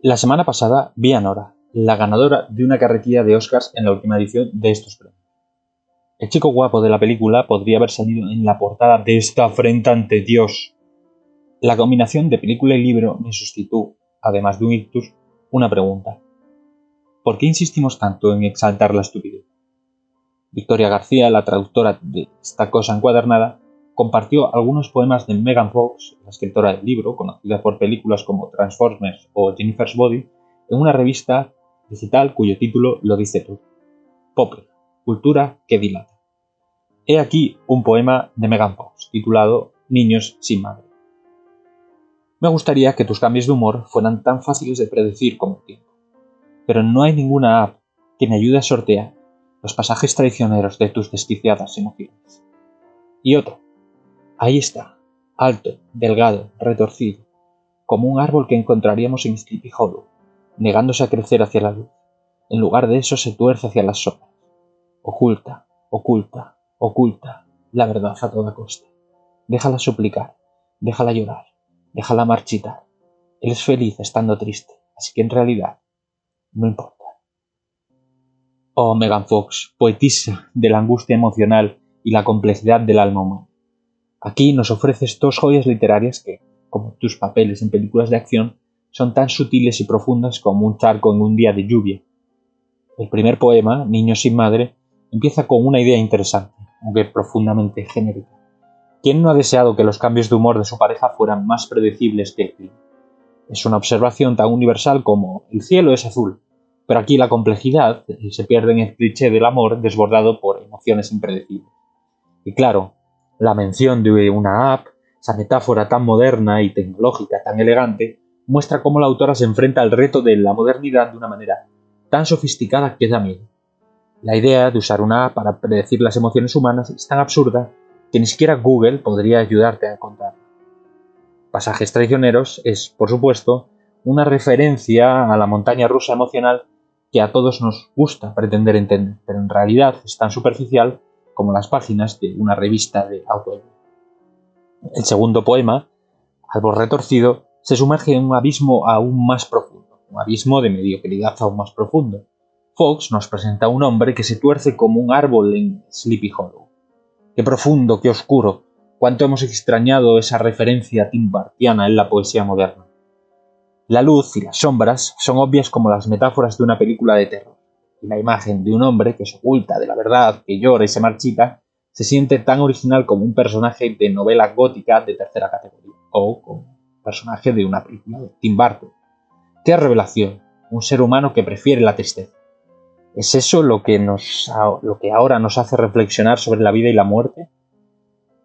La semana pasada vi a Nora, la ganadora de una carretilla de Oscars en la última edición de estos premios. El chico guapo de la película podría haber salido en la portada de esta afrenta ante Dios. La combinación de película y libro me suscitó, además de un ictus, una pregunta. ¿Por qué insistimos tanto en exaltar la estupidez? Victoria García, la traductora de esta cosa encuadernada, compartió algunos poemas de Megan Fox, la escritora del libro, conocida por películas como Transformers o Jennifer's Body, en una revista digital cuyo título lo dice todo. Popper, cultura que dilata. He aquí un poema de Megan Fox, titulado Niños sin madre. Me gustaría que tus cambios de humor fueran tan fáciles de predecir como el tiempo, pero no hay ninguna app que me ayude a sortear los pasajes traicioneros de tus desquiciadas emociones. Y otro. Ahí está, alto, delgado, retorcido, como un árbol que encontraríamos en Sleepy Hollow, negándose a crecer hacia la luz. En lugar de eso se tuerce hacia las sombras. Oculta, oculta, oculta, la verdad a toda costa. Déjala suplicar, déjala llorar, déjala marchitar. Él es feliz estando triste, así que en realidad no importa. Oh, Megan Fox, poetisa de la angustia emocional y la complejidad del alma humana. Aquí nos ofreces dos joyas literarias que, como tus papeles en películas de acción, son tan sutiles y profundas como un charco en un día de lluvia. El primer poema, Niños sin madre, empieza con una idea interesante, aunque profundamente genérica. ¿Quién no ha deseado que los cambios de humor de su pareja fueran más predecibles que el clima? Es una observación tan universal como el cielo es azul, pero aquí la complejidad se pierde en el cliché del amor desbordado por emociones impredecibles. Y claro, la mención de una app, esa metáfora tan moderna y tecnológica, tan elegante, muestra cómo la autora se enfrenta al reto de la modernidad de una manera tan sofisticada que da miedo. La idea de usar una app para predecir las emociones humanas es tan absurda que ni siquiera Google podría ayudarte a encontrarla. Pasajes traicioneros es, por supuesto, una referencia a la montaña rusa emocional que a todos nos gusta pretender entender, pero en realidad es tan superficial como las páginas de una revista de autoayuda. El segundo poema, Árbol retorcido, se sumerge en un abismo aún más profundo, un abismo de mediocridad aún más profundo. Fox nos presenta a un hombre que se tuerce como un árbol en Sleepy Hollow. Qué profundo, qué oscuro, cuánto hemos extrañado esa referencia timbartiana en la poesía moderna. La luz y las sombras son obvias como las metáforas de una película de terror, y la imagen de un hombre que se oculta de la verdad, que llora y se marchita, se siente tan original como un personaje de novela gótica de tercera categoría, o como un personaje de una película de Tim Burton. ¡Qué revelación! Un ser humano que prefiere la tristeza. ¿Es eso lo que ahora nos hace reflexionar sobre la vida y la muerte?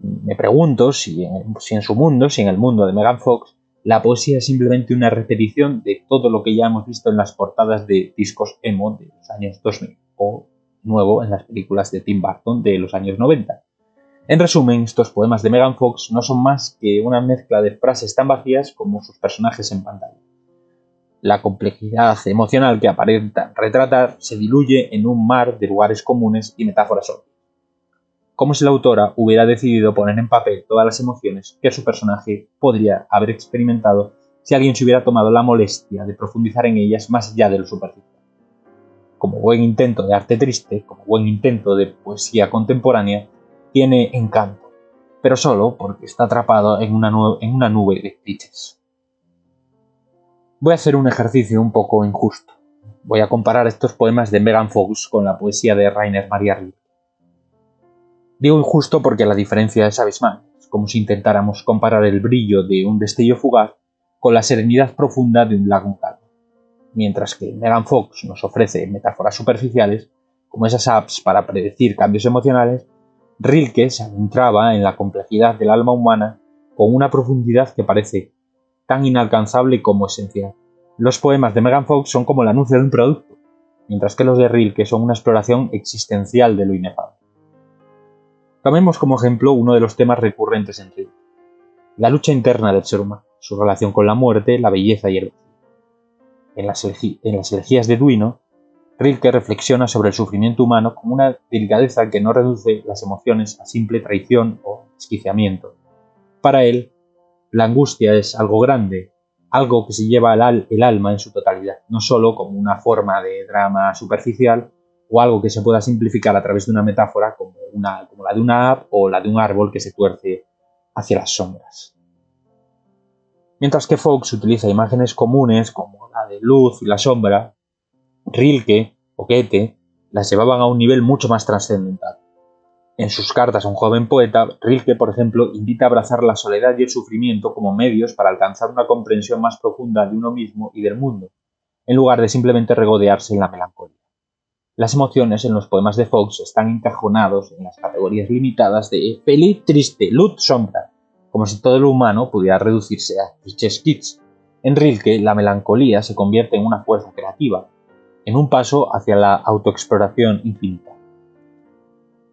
Me pregunto si en su mundo, si en el mundo de Megan Fox, la poesía es simplemente una repetición de todo lo que ya hemos visto en las portadas de discos emo de los años 2000 o nuevo en las películas de Tim Burton de los años 90. En resumen, estos poemas de Megan Fox no son más que una mezcla de frases tan vacías como sus personajes en pantalla. La complejidad emocional que aparentan retratar se diluye en un mar de lugares comunes y metáforas obvias. Como si la autora hubiera decidido poner en papel todas las emociones que su personaje podría haber experimentado si alguien se hubiera tomado la molestia de profundizar en ellas más allá de lo superficial. Como buen intento de arte triste, como buen intento de poesía contemporánea, tiene encanto, pero solo porque está atrapado en una nube de clichés. Voy a hacer un ejercicio un poco injusto. Voy a comparar estos poemas de Megan Fox con la poesía de Rainer Maria Rilke. Digo injusto porque la diferencia es abismal. Es como si intentáramos comparar el brillo de un destello fugaz con la serenidad profunda de un lago calmo. Mientras que Megan Fox nos ofrece metáforas superficiales, como esas apps para predecir cambios emocionales, Rilke se adentraba en la complejidad del alma humana con una profundidad que parece tan inalcanzable como esencial. Los poemas de Megan Fox son como el anuncio de un producto, mientras que los de Rilke son una exploración existencial de lo inefable. Tomemos como ejemplo uno de los temas recurrentes en Rilke, la lucha interna del ser humano, su relación con la muerte, la belleza y el vacío. En las elegías de Duino, Rilke reflexiona sobre el sufrimiento humano con una delicadeza que no reduce las emociones a simple traición o desquiciamiento. Para él, la angustia es algo grande, algo que se lleva el alma en su totalidad. realidad, no solo como una forma de drama superficial o algo que se pueda simplificar a través de una metáfora como la de una app o la de un árbol que se tuerce hacia las sombras. Mientras que Fox utiliza imágenes comunes como la de luz y la sombra, Rilke o Goethe las llevaban a un nivel mucho más trascendental. En sus cartas a un joven poeta, Rilke, por ejemplo, invita a abrazar la soledad y el sufrimiento como medios para alcanzar una comprensión más profunda de uno mismo y del mundo, en lugar de simplemente regodearse en la melancolía. Las emociones en los poemas de Fox están encajonados en las categorías limitadas de feliz, triste, luz, sombra, como si todo lo humano pudiera reducirse a clichés kitsch. En Rilke, la melancolía se convierte en una fuerza creativa, en un paso hacia la autoexploración infinita.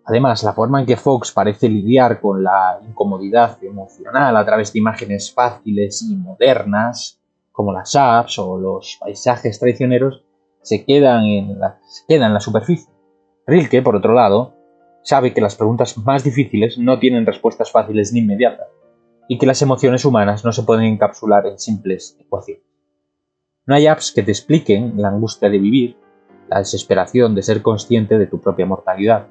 Además, la forma en que Fox parece lidiar con la incomodidad emocional a través de imágenes fáciles y modernas, como las apps o los paisajes traicioneros, se quedan en la superficie. Rilke, por otro lado, sabe que las preguntas más difíciles no tienen respuestas fáciles ni inmediatas, y que las emociones humanas no se pueden encapsular en simples ecuaciones. No hay apps que te expliquen la angustia de vivir, la desesperación de ser consciente de tu propia mortalidad.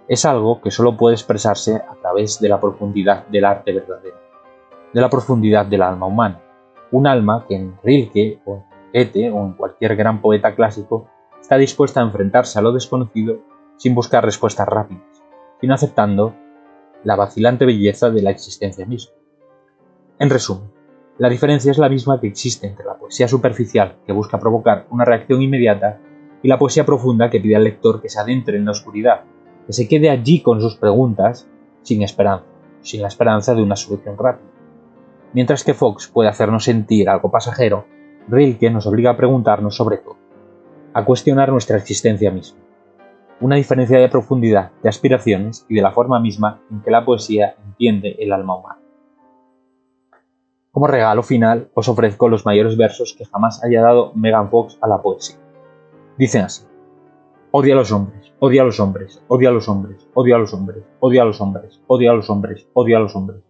Es algo que solo puede expresarse a través de la profundidad del arte verdadero, de la profundidad del alma humana. Un alma que en Rilke o en Goethe o en cualquier gran poeta clásico está dispuesta a enfrentarse a lo desconocido sin buscar respuestas rápidas, sino aceptando la vacilante belleza de la existencia misma. En resumen, la diferencia es la misma que existe entre la poesía superficial, que busca provocar una reacción inmediata, y la poesía profunda que pide al lector que se adentre en la oscuridad, que se quede allí con sus preguntas sin la esperanza de una solución rápida. Mientras que Fox puede hacernos sentir algo pasajero, Rilke nos obliga a preguntarnos sobre todo, a cuestionar nuestra existencia misma. Una diferencia de profundidad, de aspiraciones y de la forma misma en que la poesía entiende el alma humana. Como regalo final, os ofrezco los mayores versos que jamás haya dado Megan Fox a la poesía. Dicen así: odia a los hombres, odia a los hombres, odia a los hombres, odia a los hombres, odia a los hombres, odia a los hombres, odia a los hombres.